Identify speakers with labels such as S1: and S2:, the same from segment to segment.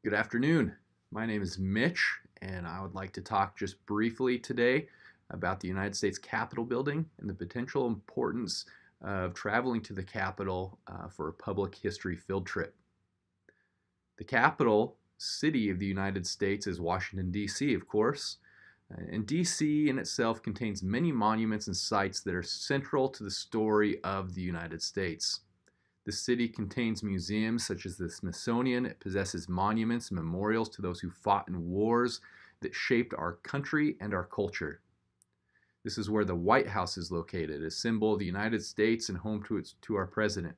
S1: Good afternoon. My name is Mitch, and I would like to talk just briefly today about the United States Capitol building and the potential importance of traveling to the Capitol for a public history field trip. The capital city of the United States is Washington, D.C., of course. And D.C. in itself contains many monuments and sites that are central to the story of the United States. The city contains museums such as the Smithsonian. It possesses monuments and memorials to those who fought in wars that shaped our country and our culture. This is where the White House is located, a symbol of the United States and home to our president.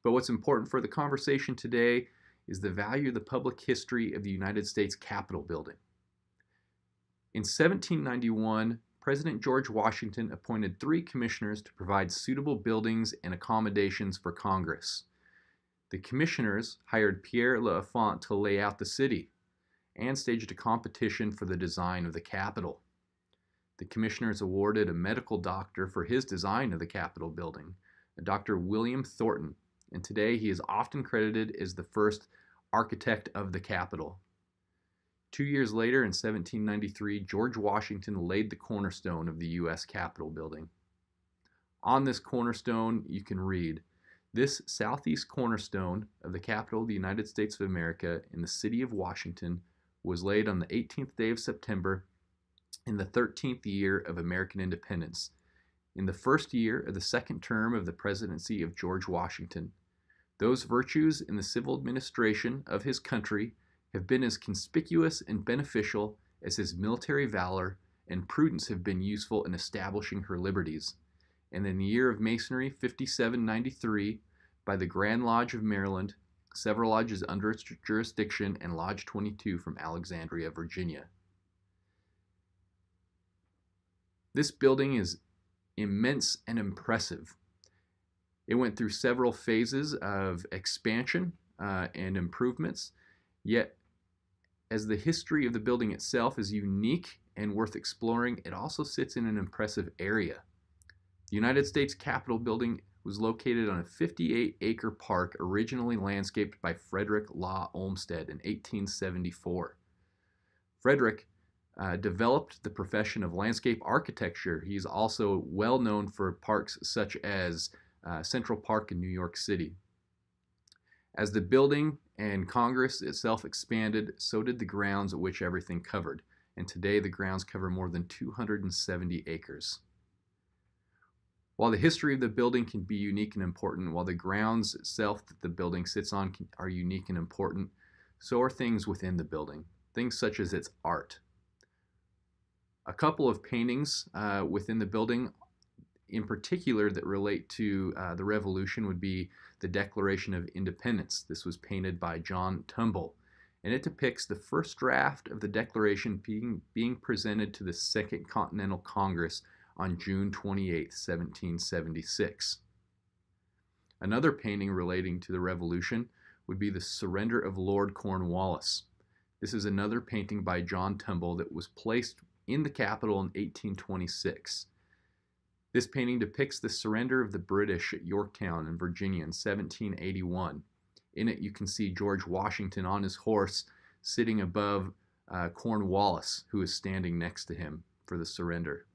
S1: But what's important for the conversation today is the value of the public history of the United States Capitol building. In 1791, President George Washington appointed 3 commissioners to provide suitable buildings and accommodations for Congress. The commissioners hired Pierre L'Enfant to lay out the city and staged a competition for the design of the Capitol. The commissioners awarded a medical doctor for his design of the Capitol building, Dr. William Thornton, and today he is often credited as the first architect of the Capitol. 2 years later, in 1793, George Washington laid the cornerstone of the U.S. Capitol building. On this cornerstone, you can read, "This southeast cornerstone of the Capitol of the United States of America in the city of Washington was laid on the 18th day of September in the 13th year of American independence, in the first year of the second term of the presidency of George Washington. Those virtues in the civil administration of his country have been as conspicuous and beneficial as his military valor and prudence have been useful in establishing her liberties. And in the year of Masonry 5793, by the Grand Lodge of Maryland, several lodges under its jurisdiction, and Lodge 22 from Alexandria, Virginia." This building is immense and impressive. It went through several phases of expansion and improvements, yet as the history of the building itself is unique and worth exploring, it also sits in an impressive area. The United States Capitol building was located on a 58-acre park originally landscaped by Frederick Law Olmsted in 1874. Frederick developed the profession of landscape architecture. He's also well known for parks such as Central Park in New York City. As the building and Congress itself expanded, so did the grounds at which everything covered, and today the grounds cover more than 270 acres. While the history of the building can be unique and important, while the grounds itself that the building sits on are unique and important, so are things within the building, things such as its art. A couple of paintings within the building in particular that relate to the Revolution would be the Declaration of Independence. This was painted by John Tumble, and it depicts the first draft of the Declaration being presented to the Second Continental Congress on June 28, 1776. Another painting relating to the Revolution would be the Surrender of Lord Cornwallis. This is another painting by John Tumble that was placed in the Capitol in 1826. This painting depicts the surrender of the British at Yorktown in Virginia in 1781. In it, you can see George Washington on his horse sitting above Cornwallis, who is standing next to him for the surrender.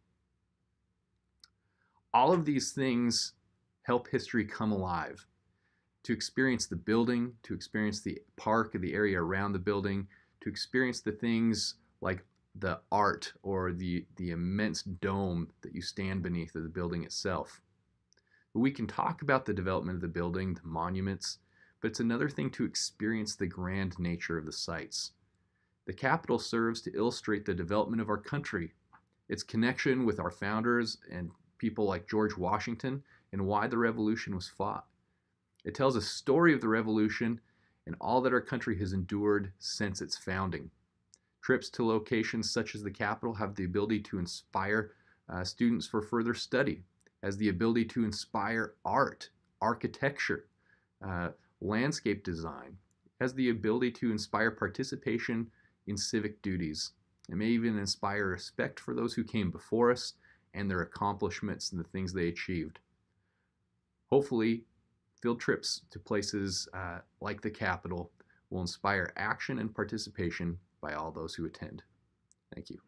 S1: All of these things help history come alive. To experience the building, to experience the park or the area around the building, to experience the things like the art or the immense dome that you stand beneath of the building itself. But we can talk about the development of the building, the monuments, but it's another thing to experience the grand nature of the sites. The Capitol serves to illustrate the development of our country, its connection with our founders and people like George Washington, and why the Revolution was fought. It tells a story of the Revolution and all that our country has endured since its founding. Trips to locations such as the Capitol have the ability to inspire students for further study, has the ability to inspire art, architecture, landscape design, has the ability to inspire participation in civic duties. It may even inspire respect for those who came before us and their accomplishments and the things they achieved. Hopefully, field trips to places like the Capitol will inspire action and participation by all those who attend. Thank you.